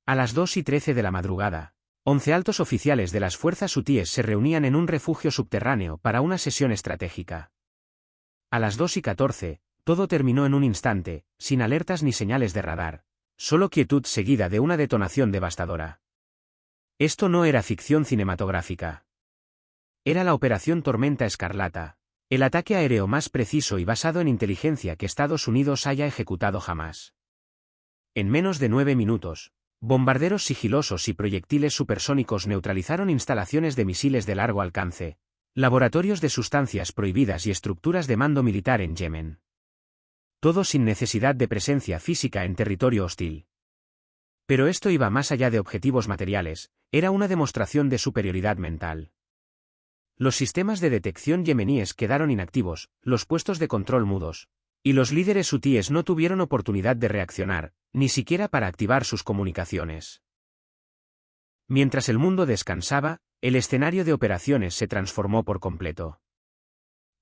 A las 2:13 de la madrugada, 11 altos oficiales de las fuerzas hutíes se reunían en un refugio subterráneo para una sesión estratégica. A las 2:14, todo terminó en un instante, sin alertas ni señales de radar, solo quietud seguida de una detonación devastadora. Esto no era ficción cinematográfica. Era la Operación Tormenta Escarlata, el ataque aéreo más preciso y basado en inteligencia que Estados Unidos haya ejecutado jamás. En menos de 9 minutos, bombarderos sigilosos y proyectiles supersónicos neutralizaron instalaciones de misiles de largo alcance, laboratorios de sustancias prohibidas y estructuras de mando militar en Yemen. Todo sin necesidad de presencia física en territorio hostil. Pero esto iba más allá de objetivos materiales, era una demostración de superioridad mental. Los sistemas de detección yemeníes quedaron inactivos, los puestos de control mudos, y los líderes hutíes no tuvieron oportunidad de reaccionar, ni siquiera para activar sus comunicaciones. Mientras el mundo descansaba, el escenario de operaciones se transformó por completo.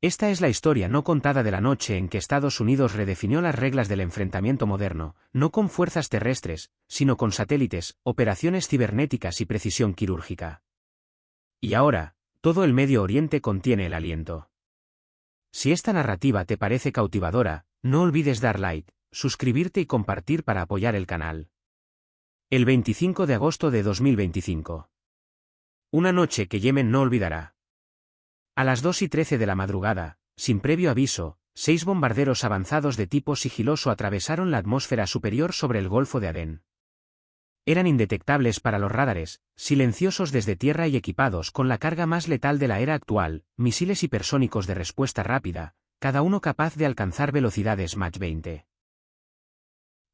Esta es la historia no contada de la noche en que Estados Unidos redefinió las reglas del enfrentamiento moderno, no con fuerzas terrestres, sino con satélites, operaciones cibernéticas y precisión quirúrgica. Y ahora, todo el Medio Oriente contiene el aliento. Si esta narrativa te parece cautivadora, no olvides dar like, suscribirte y compartir para apoyar el canal. El 25 de agosto de 2025. Una noche que Yemen no olvidará. A las 2:13 de la madrugada, sin previo aviso, 6 bombarderos avanzados de tipo sigiloso atravesaron la atmósfera superior sobre el Golfo de Adén. Eran indetectables para los radares, silenciosos desde tierra y equipados con la carga más letal de la era actual, misiles hipersónicos de respuesta rápida, cada uno capaz de alcanzar velocidades Mach 20.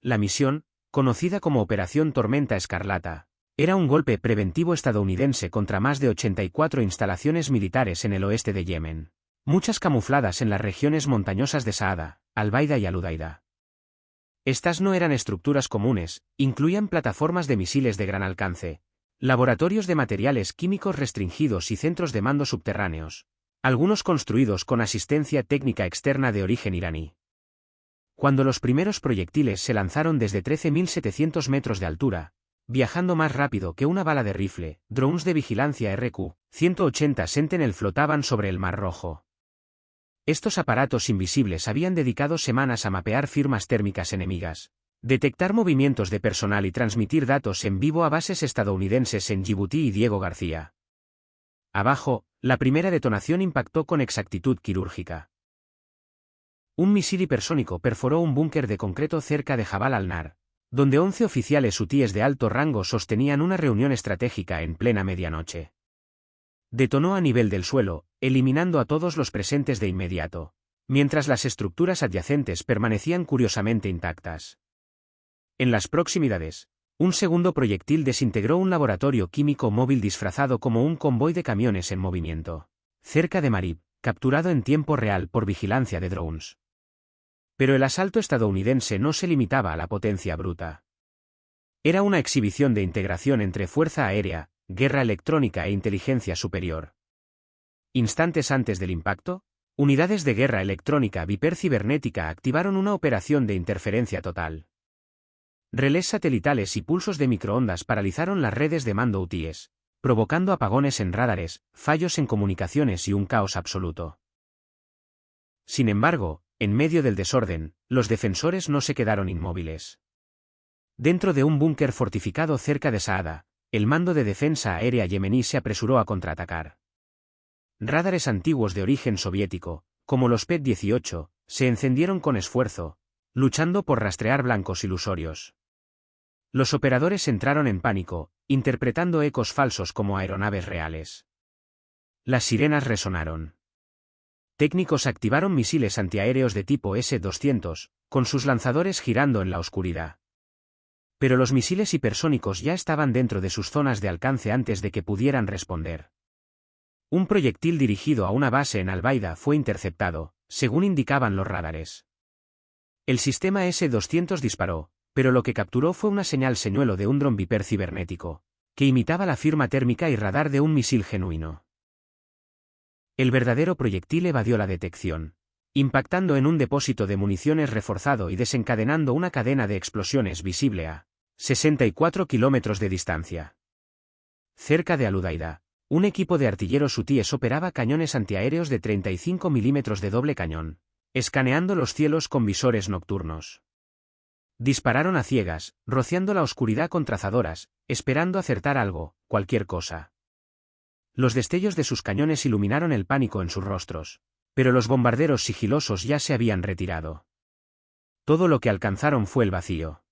La misión, conocida como Operación Tormenta Escarlata, era un golpe preventivo estadounidense contra más de 84 instalaciones militares en el oeste de Yemen, muchas camufladas en las regiones montañosas de Saada, Al-Baida y Al-Udaida. Estas no eran estructuras comunes, incluían plataformas de misiles de gran alcance, laboratorios de materiales químicos restringidos y centros de mando subterráneos, algunos construidos con asistencia técnica externa de origen iraní. Cuando los primeros proyectiles se lanzaron desde 13.700 metros de altura, viajando más rápido que una bala de rifle, drones de vigilancia RQ-180 Sentinel flotaban sobre el Mar Rojo. Estos aparatos invisibles habían dedicado semanas a mapear firmas térmicas enemigas, detectar movimientos de personal y transmitir datos en vivo a bases estadounidenses en Djibouti y Diego García. Abajo, la primera detonación impactó con exactitud quirúrgica. Un misil hipersónico perforó un búnker de concreto cerca de Jabal al-Nar, donde 11 oficiales hutíes de alto rango sostenían una reunión estratégica en plena medianoche. Detonó a nivel del suelo, eliminando a todos los presentes de inmediato, mientras las estructuras adyacentes permanecían curiosamente intactas. En las proximidades, un segundo proyectil desintegró un laboratorio químico móvil disfrazado como un convoy de camiones en movimiento, cerca de Marib, capturado en tiempo real por vigilancia de drones. Pero el asalto estadounidense no se limitaba a la potencia bruta. Era una exhibición de integración entre fuerza aérea, guerra electrónica e inteligencia superior. Instantes antes del impacto, unidades de guerra electrónica cibernética activaron una operación de interferencia total. Relés satelitales y pulsos de microondas paralizaron las redes de mando hutíes, provocando apagones en radares, fallos en comunicaciones y un caos absoluto. Sin embargo, en medio del desorden, los defensores no se quedaron inmóviles. Dentro de un búnker fortificado cerca de Saada, el mando de defensa aérea yemení se apresuró a contraatacar. Radares antiguos de origen soviético, como los PET-18, se encendieron con esfuerzo, luchando por rastrear blancos ilusorios. Los operadores entraron en pánico, interpretando ecos falsos como aeronaves reales. Las sirenas resonaron. Técnicos activaron misiles antiaéreos de tipo S-200, con sus lanzadores girando en la oscuridad. Pero los misiles hipersónicos ya estaban dentro de sus zonas de alcance antes de que pudieran responder. Un proyectil dirigido a una base en Al-Baida fue interceptado, según indicaban los radares. El sistema S-200 disparó, pero lo que capturó fue una señal señuelo de un dron Viper cibernético, que imitaba la firma térmica y radar de un misil genuino. El verdadero proyectil evadió la detección, impactando en un depósito de municiones reforzado y desencadenando una cadena de explosiones visible a 64 kilómetros de distancia. Cerca de Al-Udaida, un equipo de artilleros hutíes operaba cañones antiaéreos de 35 milímetros de doble cañón, escaneando los cielos con visores nocturnos. Dispararon a ciegas, rociando la oscuridad con trazadoras, esperando acertar algo, cualquier cosa. Los destellos de sus cañones iluminaron el pánico en sus rostros, pero los bombarderos sigilosos ya se habían retirado. Todo lo que alcanzaron fue el vacío.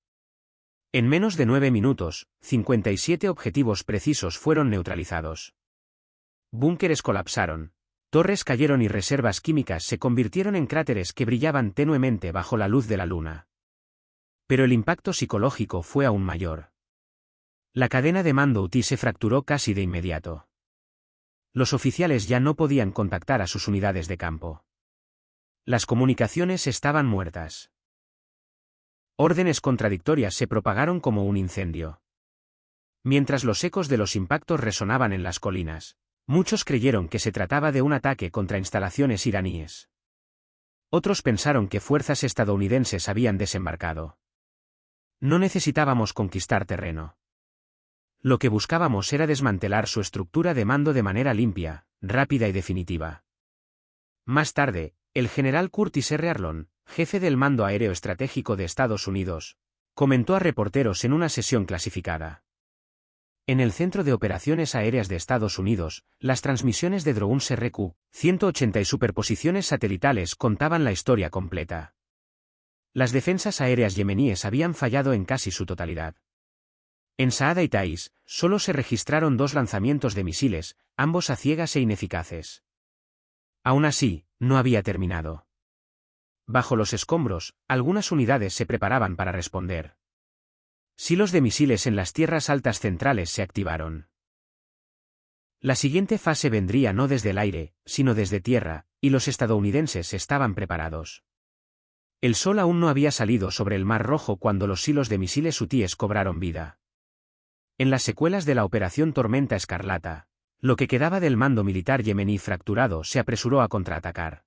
En menos de 9 minutos, 57 objetivos precisos fueron neutralizados. Búnkeres colapsaron, torres cayeron y reservas químicas se convirtieron en cráteres que brillaban tenuemente bajo la luz de la luna. Pero el impacto psicológico fue aún mayor. La cadena de mando hutí se fracturó casi de inmediato. Los oficiales ya no podían contactar a sus unidades de campo. Las comunicaciones estaban muertas. Órdenes contradictorias se propagaron como un incendio. Mientras los ecos de los impactos resonaban en las colinas, muchos creyeron que se trataba de un ataque contra instalaciones iraníes. Otros pensaron que fuerzas estadounidenses habían desembarcado. No necesitábamos conquistar terreno. Lo que buscábamos era desmantelar su estructura de mando de manera limpia, rápida y definitiva. Más tarde, el general Curtis R. Arlon, jefe del Mando Aéreo Estratégico de Estados Unidos, comentó a reporteros en una sesión clasificada. En el Centro de Operaciones Aéreas de Estados Unidos, las transmisiones de drones RQ-180 y superposiciones satelitales contaban la historia completa. Las defensas aéreas yemeníes habían fallado en casi su totalidad. En Saada y Taiz, solo se registraron 2 lanzamientos de misiles, ambos a ciegas e ineficaces. Aún así, no había terminado. Bajo los escombros, algunas unidades se preparaban para responder. Silos de misiles en las tierras altas centrales se activaron. La siguiente fase vendría no desde el aire, sino desde tierra, y los estadounidenses estaban preparados. El sol aún no había salido sobre el Mar Rojo cuando los silos de misiles hutíes cobraron vida. En las secuelas de la Operación Tormenta Escarlata, lo que quedaba del mando militar yemení fracturado se apresuró a contraatacar.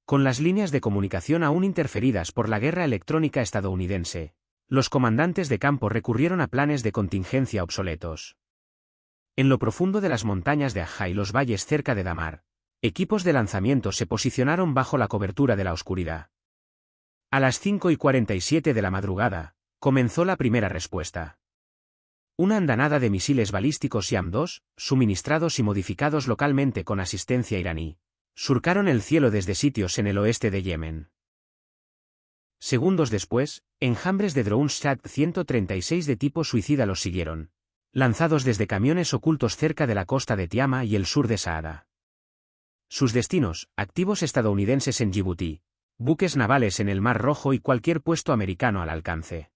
Con las líneas de comunicación aún interferidas por la guerra electrónica estadounidense, los comandantes de campo recurrieron a planes de contingencia obsoletos. En lo profundo de las montañas de Ajá y los valles cerca de Damar, equipos de lanzamiento se posicionaron bajo la cobertura de la oscuridad. A las 5:47 de la madrugada, comenzó la primera respuesta. Una andanada de misiles balísticos YAM-2, suministrados y modificados localmente con asistencia iraní, surcaron el cielo desde sitios en el oeste de Yemen. Segundos después, enjambres de drones Shad-136 de tipo suicida los siguieron, lanzados desde camiones ocultos cerca de la costa de Tiama y el sur de Saada. Sus destinos, activos estadounidenses en Djibouti, buques navales en el Mar Rojo y cualquier puesto americano al alcance.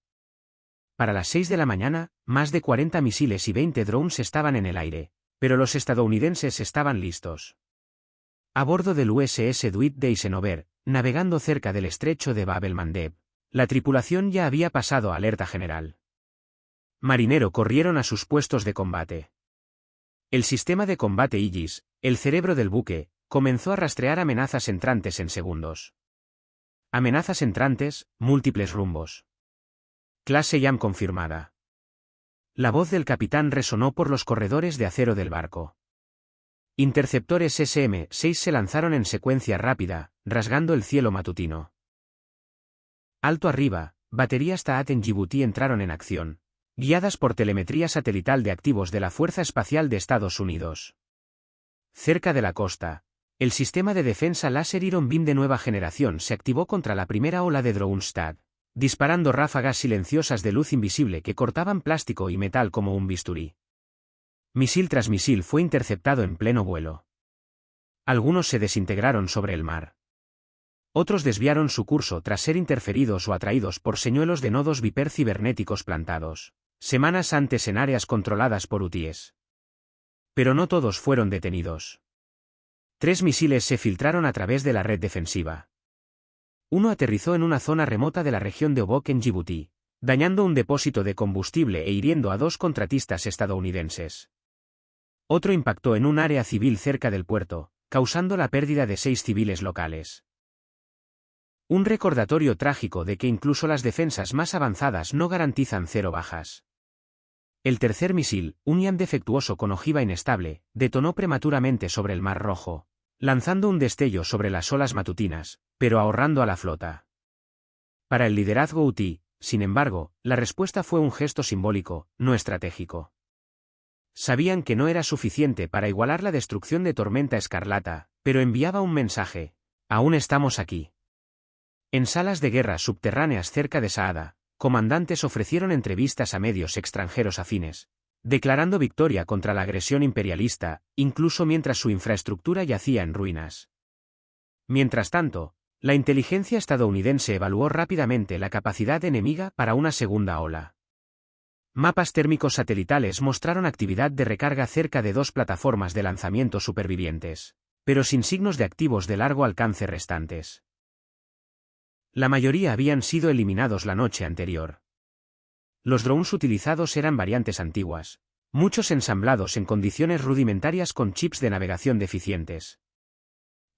Para las 6 de la mañana, más de 40 misiles y 20 drones estaban en el aire, pero los estadounidenses estaban listos. A bordo del USS Dwight D. Eisenhower, navegando cerca del estrecho de Bab el-Mandeb, la tripulación ya había pasado a alerta general. Marinero corrieron a sus puestos de combate. El sistema de combate Aegis, el cerebro del buque, comenzó a rastrear amenazas entrantes en segundos. Amenazas entrantes, múltiples rumbos. Clase YAM confirmada. La voz del capitán resonó por los corredores de acero del barco. Interceptores SM-6 se lanzaron en secuencia rápida, rasgando el cielo matutino. Alto arriba, baterías Taat en Djibouti entraron en acción, guiadas por telemetría satelital de activos de la Fuerza Espacial de Estados Unidos. Cerca de la costa, el sistema de defensa láser Iron Beam de nueva generación se activó contra la primera ola de drones THAAD, disparando ráfagas silenciosas de luz invisible que cortaban plástico y metal como un bisturí. Misil tras misil fue interceptado en pleno vuelo. Algunos se desintegraron sobre el mar. Otros desviaron su curso tras ser interferidos o atraídos por señuelos de nodos Viper cibernéticos plantados, semanas antes en áreas controladas por hutíes. Pero no todos fueron detenidos. 3 misiles se filtraron a través de la red defensiva. Uno aterrizó en una zona remota de la región de Obok en Djibouti, dañando un depósito de combustible e hiriendo a 2 contratistas estadounidenses. Otro impactó en un área civil cerca del puerto, causando la pérdida de 6 civiles locales. Un recordatorio trágico de que incluso las defensas más avanzadas no garantizan 0 bajas. El tercer misil, un Iam defectuoso con ojiva inestable, detonó prematuramente sobre el Mar Rojo, lanzando un destello sobre las olas matutinas, pero ahorrando a la flota. Para el liderazgo hutí, sin embargo, la respuesta fue un gesto simbólico, no estratégico. Sabían que no era suficiente para igualar la destrucción de Tormenta Escarlata, pero enviaba un mensaje: aún estamos aquí. En salas de guerra subterráneas cerca de Saada, comandantes ofrecieron entrevistas a medios extranjeros afines, declarando victoria contra la agresión imperialista, incluso mientras su infraestructura yacía en ruinas. Mientras tanto, la inteligencia estadounidense evaluó rápidamente la capacidad enemiga para una segunda ola. Mapas térmicos satelitales mostraron actividad de recarga cerca de 2 plataformas de lanzamiento supervivientes, pero sin signos de activos de largo alcance restantes. La mayoría habían sido eliminados la noche anterior. Los drones utilizados eran variantes antiguas, muchos ensamblados en condiciones rudimentarias con chips de navegación deficientes.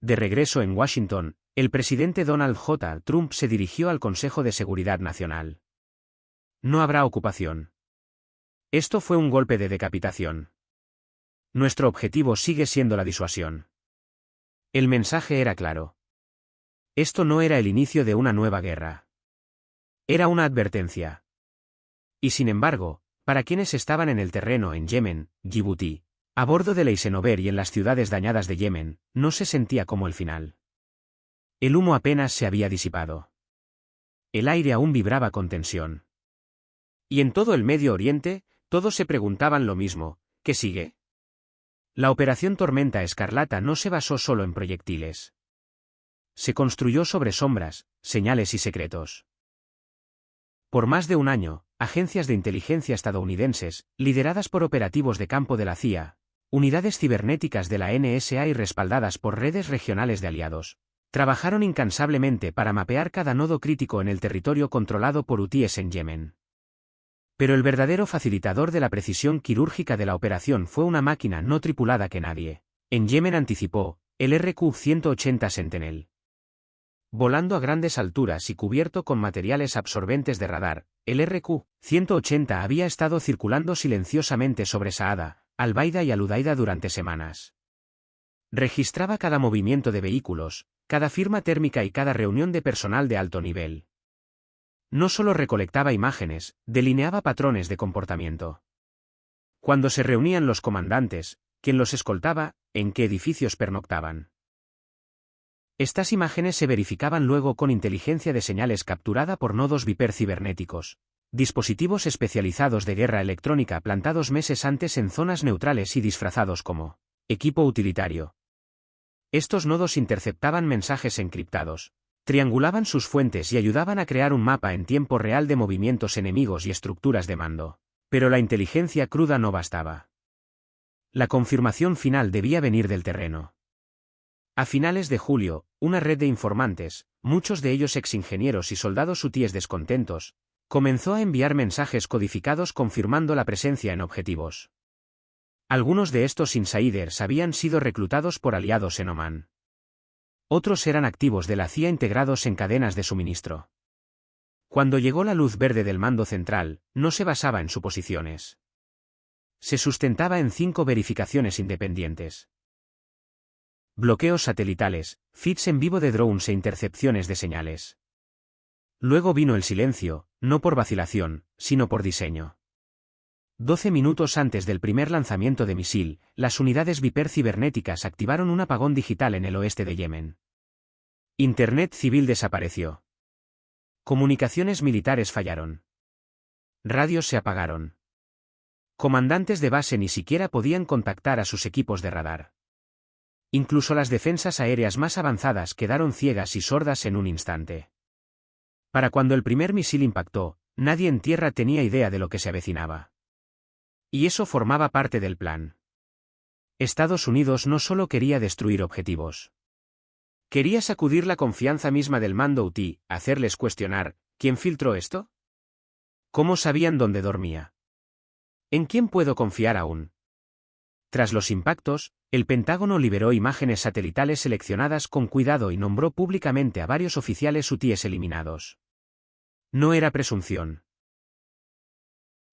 De regreso en Washington, el presidente Donald J. Trump se dirigió al Consejo de Seguridad Nacional. No habrá ocupación. Esto fue un golpe de decapitación. Nuestro objetivo sigue siendo la disuasión. El mensaje era claro. Esto no era el inicio de una nueva guerra. Era una advertencia. Y sin embargo, para quienes estaban en el terreno en Yemen, Djibouti, a bordo del Eisenhower y en las ciudades dañadas de Yemen, no se sentía como el final. El humo apenas se había disipado. El aire aún vibraba con tensión. Y en todo el Medio Oriente, todos se preguntaban lo mismo: ¿qué sigue? La operación Tormenta Escarlata no se basó solo en proyectiles. Se construyó sobre sombras, señales y secretos. Por más de un año, agencias de inteligencia estadounidenses, lideradas por operativos de campo de la CIA, unidades cibernéticas de la NSA y respaldadas por redes regionales de aliados, trabajaron incansablemente para mapear cada nodo crítico en el territorio controlado por hutíes en Yemen. Pero el verdadero facilitador de la precisión quirúrgica de la operación fue una máquina no tripulada que nadie en Yemen anticipó: el RQ-180 Sentinel. Volando a grandes alturas y cubierto con materiales absorbentes de radar, el RQ-180 había estado circulando silenciosamente sobre Saada, Al-Baida y Al-Udaida durante semanas. Registraba cada movimiento de vehículos, cada firma térmica y cada reunión de personal de alto nivel. No solo recolectaba imágenes, delineaba patrones de comportamiento. Cuando se reunían los comandantes, quién los escoltaba, en qué edificios pernoctaban. Estas imágenes se verificaban luego con inteligencia de señales capturada por nodos Viper cibernéticos, dispositivos especializados de guerra electrónica plantados meses antes en zonas neutrales y disfrazados como equipo utilitario. Estos nodos interceptaban mensajes encriptados, triangulaban sus fuentes y ayudaban a crear un mapa en tiempo real de movimientos enemigos y estructuras de mando. Pero la inteligencia cruda no bastaba. La confirmación final debía venir del terreno. A finales de julio, una red de informantes, muchos de ellos exingenieros y soldados hutíes descontentos, comenzó a enviar mensajes codificados confirmando la presencia en objetivos. Algunos de estos insiders habían sido reclutados por aliados en Omán. Otros eran activos de la CIA integrados en cadenas de suministro. Cuando llegó la luz verde del mando central, no se basaba en suposiciones. Se sustentaba en 5 verificaciones independientes. Bloqueos satelitales, feeds en vivo de drones e intercepciones de señales. Luego vino el silencio, no por vacilación, sino por diseño. 12 minutos antes del primer lanzamiento de misil, las unidades Viper cibernéticas activaron un apagón digital en el oeste de Yemen. Internet civil desapareció. Comunicaciones militares fallaron. Radios se apagaron. Comandantes de base ni siquiera podían contactar a sus equipos de radar. Incluso las defensas aéreas más avanzadas quedaron ciegas y sordas en un instante. Para cuando el primer misil impactó, nadie en tierra tenía idea de lo que se avecinaba. Y eso formaba parte del plan. Estados Unidos no solo quería destruir objetivos. Quería sacudir la confianza misma del mando hutí, hacerles cuestionar: ¿quién filtró esto? ¿Cómo sabían dónde dormía? ¿En quién puedo confiar aún? Tras los impactos, el Pentágono liberó imágenes satelitales seleccionadas con cuidado y nombró públicamente a varios oficiales hutíes eliminados. No era presunción.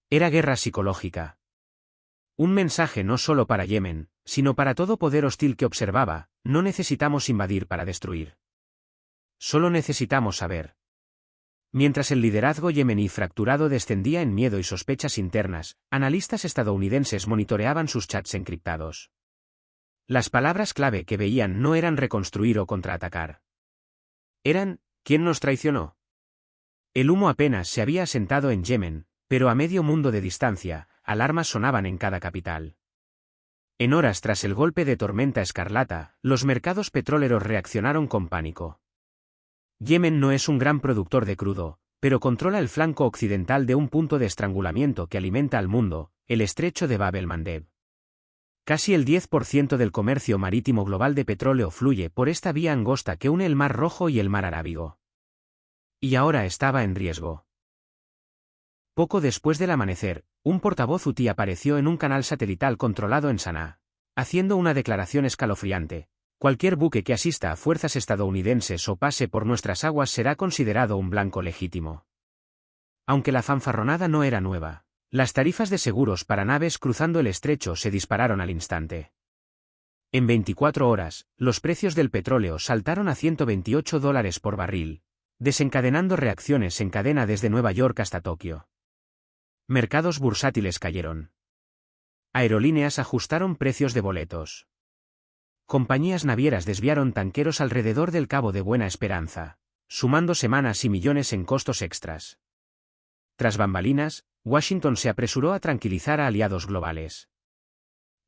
Era guerra psicológica. Un mensaje no solo para Yemen, sino para todo poder hostil que observaba: no necesitamos invadir para destruir. Solo necesitamos saber. Mientras el liderazgo yemení fracturado descendía en miedo y sospechas internas, analistas estadounidenses monitoreaban sus chats encriptados. Las palabras clave que veían no eran reconstruir o contraatacar. Eran: ¿quién nos traicionó? El humo apenas se había asentado en Yemen, pero a medio mundo de distancia, alarmas sonaban en cada capital. En horas tras el golpe de tormenta escarlata, los mercados petroleros reaccionaron con pánico. Yemen no es un gran productor de crudo, pero controla el flanco occidental de un punto de estrangulamiento que alimenta al mundo, el estrecho de Bab el-Mandeb. Casi el 10% del comercio marítimo global de petróleo fluye por esta vía angosta que une el Mar Rojo y el Mar Arábigo. Y ahora estaba en riesgo. Poco después del amanecer, un portavoz hutí apareció en un canal satelital controlado en Sanaa, haciendo una declaración escalofriante: cualquier buque que asista a fuerzas estadounidenses o pase por nuestras aguas será considerado un blanco legítimo. Aunque la fanfarronada no era nueva, las tarifas de seguros para naves cruzando el estrecho se dispararon al instante. En 24 horas, los precios del petróleo saltaron a $128 por barril, desencadenando reacciones en cadena desde Nueva York hasta Tokio. Mercados bursátiles cayeron. Aerolíneas ajustaron precios de boletos. Compañías navieras desviaron tanqueros alrededor del Cabo de Buena Esperanza, sumando semanas y millones en costos extras. Tras bambalinas, Washington se apresuró a tranquilizar a aliados globales.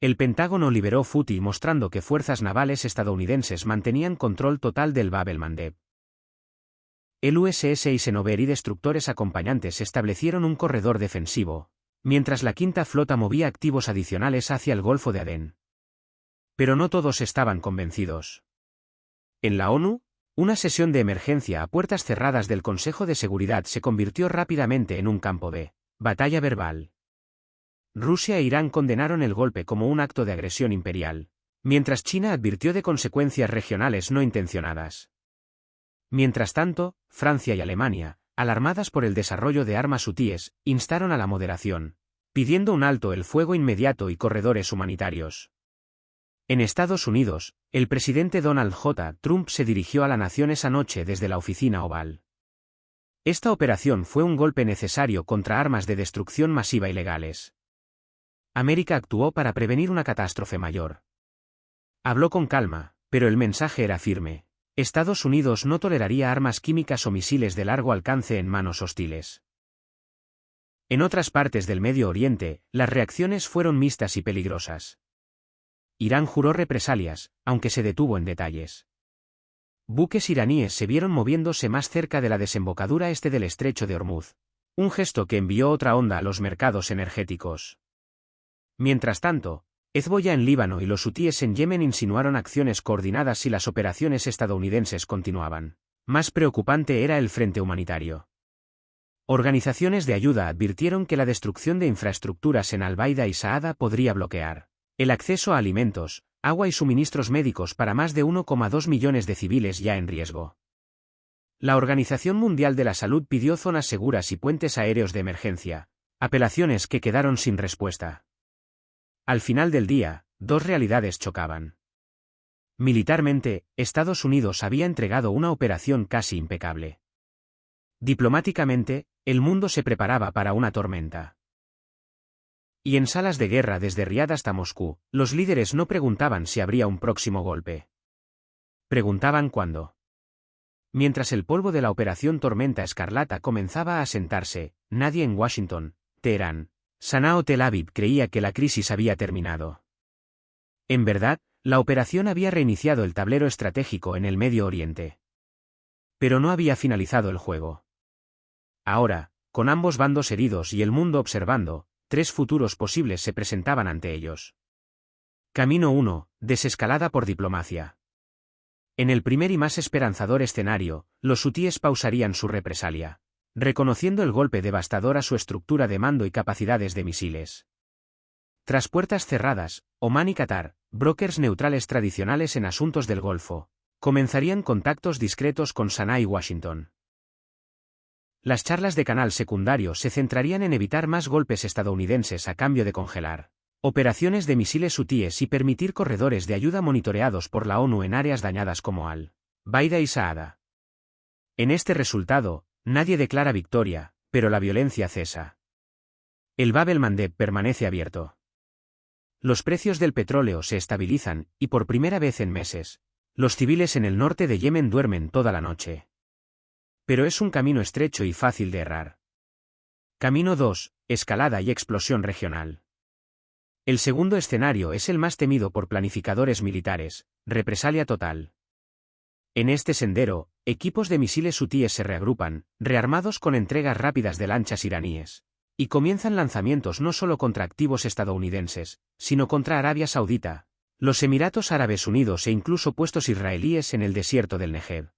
El Pentágono liberó Footy mostrando que fuerzas navales estadounidenses mantenían control total del Bab el-Mandeb. El USS Eisenhower y destructores acompañantes establecieron un corredor defensivo, mientras la Quinta Flota movía activos adicionales hacia el Golfo de Adén. Pero no todos estaban convencidos. En la ONU, una sesión de emergencia a puertas cerradas del Consejo de Seguridad se convirtió rápidamente en un campo de batalla verbal. Rusia e Irán condenaron el golpe como un acto de agresión imperial, mientras China advirtió de consecuencias regionales no intencionadas. Mientras tanto, Francia y Alemania, alarmadas por el desarrollo de armas hutíes, instaron a la moderación, pidiendo un alto el fuego inmediato y corredores humanitarios. En Estados Unidos, el presidente Donald J. Trump se dirigió a la nación esa noche desde la Oficina Oval. Esta operación fue un golpe necesario contra armas de destrucción masiva ilegales. América actuó para prevenir una catástrofe mayor. Habló con calma, pero el mensaje era firme: Estados Unidos no toleraría armas químicas o misiles de largo alcance en manos hostiles. En otras partes del Medio Oriente, las reacciones fueron mixtas y peligrosas. Irán juró represalias, aunque se detuvo en detalles. Buques iraníes se vieron moviéndose más cerca de la desembocadura este del estrecho de Hormuz, un gesto que envió otra onda a los mercados energéticos. Mientras tanto, Hezbollah en Líbano y los hutíes en Yemen insinuaron acciones coordinadas y las operaciones estadounidenses continuaban. Más preocupante era el frente humanitario. Organizaciones de ayuda advirtieron que la destrucción de infraestructuras en Al-Baida y Saada podría bloquear el acceso a alimentos, agua y suministros médicos para más de 1,2 millones de civiles ya en riesgo. La Organización Mundial de la Salud pidió zonas seguras y puentes aéreos de emergencia, apelaciones que quedaron sin respuesta. Al final del día, dos realidades chocaban. Militarmente, Estados Unidos había entregado una operación casi impecable. Diplomáticamente, el mundo se preparaba para una tormenta. Y en salas de guerra desde Riad hasta Moscú, los líderes no preguntaban si habría un próximo golpe. Preguntaban cuándo. Mientras el polvo de la Operación Tormenta Escarlata comenzaba a asentarse, nadie en Washington, Teherán, Sanaa o Tel Aviv creía que la crisis había terminado. En verdad, la operación había reiniciado el tablero estratégico en el Medio Oriente. Pero no había finalizado el juego. Ahora, con ambos bandos heridos y el mundo observando, tres futuros posibles se presentaban ante ellos. Camino 1, desescalada por diplomacia. En el primer y más esperanzador escenario, los hutíes pausarían su represalia, reconociendo el golpe devastador a su estructura de mando y capacidades de misiles. Tras puertas cerradas, Omán y Qatar, brokers neutrales tradicionales en asuntos del Golfo, comenzarían contactos discretos con Sanaa y Washington. Las charlas de canal secundario se centrarían en evitar más golpes estadounidenses a cambio de congelar operaciones de misiles hutíes y permitir corredores de ayuda monitoreados por la ONU en áreas dañadas como Al-Baida y Saada. En este resultado, nadie declara victoria, pero la violencia cesa. El Bab el-Mandeb permanece abierto. Los precios del petróleo se estabilizan, y por primera vez en meses, los civiles en el norte de Yemen duermen toda la noche. Pero es un camino estrecho y fácil de errar. Camino 2, escalada y explosión regional. El segundo escenario es el más temido por planificadores militares, represalia total. En este sendero, equipos de misiles hutíes se reagrupan, rearmados con entregas rápidas de lanchas iraníes, y comienzan lanzamientos no solo contra activos estadounidenses, sino contra Arabia Saudita, los Emiratos Árabes Unidos e incluso puestos israelíes en el desierto del Negev.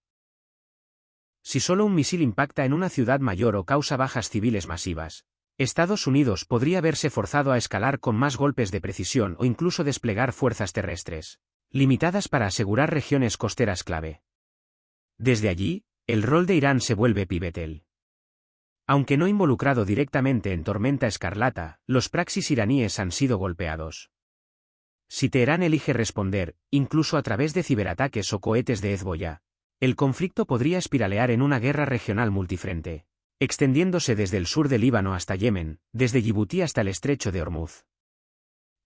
Si solo un misil impacta en una ciudad mayor o causa bajas civiles masivas, Estados Unidos podría verse forzado a escalar con más golpes de precisión o incluso desplegar fuerzas terrestres limitadas para asegurar regiones costeras clave. Desde allí, el rol de Irán se vuelve pivotal. Aunque no involucrado directamente en Tormenta Escarlata, los praxis iraníes han sido golpeados. Si Teherán elige responder, incluso a través de ciberataques o cohetes de Hezbollah, el conflicto podría espiralear en una guerra regional multifrente, extendiéndose desde el sur del Líbano hasta Yemen, desde Yibuti hasta el estrecho de Hormuz.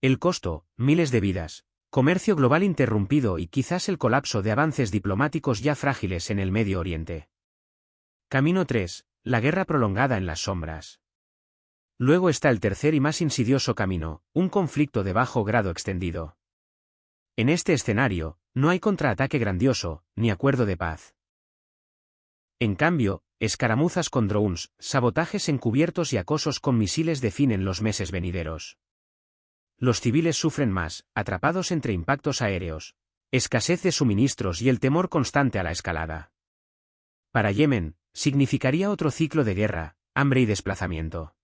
El costo, miles de vidas, comercio global interrumpido y quizás el colapso de avances diplomáticos ya frágiles en el Medio Oriente. Camino 3, la guerra prolongada en las sombras. Luego está el tercer y más insidioso camino, un conflicto de bajo grado extendido. En este escenario, no hay contraataque grandioso, ni acuerdo de paz. En cambio, escaramuzas con drones, sabotajes encubiertos y acosos con misiles definen los meses venideros. Los civiles sufren más, atrapados entre impactos aéreos, escasez de suministros y el temor constante a la escalada. Para Yemen, significaría otro ciclo de guerra, hambre y desplazamiento.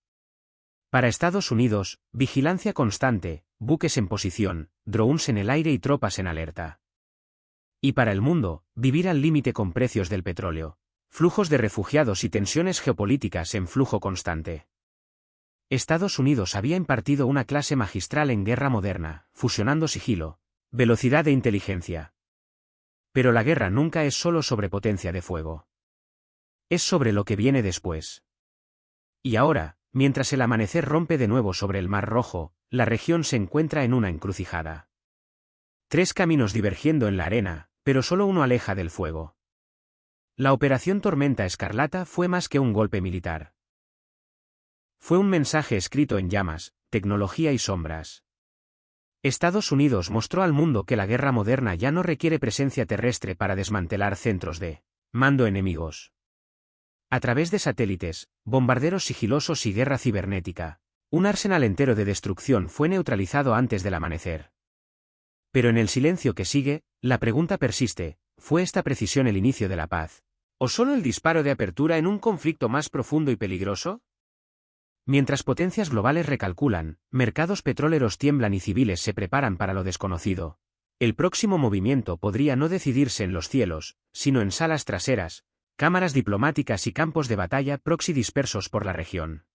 Para Estados Unidos, vigilancia constante, buques en posición, drones en el aire y tropas en alerta. Y para el mundo, vivir al límite con precios del petróleo, flujos de refugiados y tensiones geopolíticas en flujo constante. Estados Unidos había impartido una clase magistral en guerra moderna, fusionando sigilo, velocidad e inteligencia. Pero la guerra nunca es solo sobre potencia de fuego. Es sobre lo que viene después. Y ahora, mientras el amanecer rompe de nuevo sobre el Mar Rojo, la región se encuentra en una encrucijada. Tres caminos divergiendo en la arena, pero solo uno aleja del fuego. La Operación Tormenta Escarlata fue más que un golpe militar. Fue un mensaje escrito en llamas, tecnología y sombras. Estados Unidos mostró al mundo que la guerra moderna ya no requiere presencia terrestre para desmantelar centros de mando enemigos. A través de satélites, bombarderos sigilosos y guerra cibernética, un arsenal entero de destrucción fue neutralizado antes del amanecer. Pero en el silencio que sigue, la pregunta persiste: ¿fue esta precisión el inicio de la paz? ¿O solo el disparo de apertura en un conflicto más profundo y peligroso? Mientras potencias globales recalculan, mercados petroleros tiemblan y civiles se preparan para lo desconocido, el próximo movimiento podría no decidirse en los cielos, sino en salas traseras, cámaras diplomáticas y campos de batalla proxy dispersos por la región.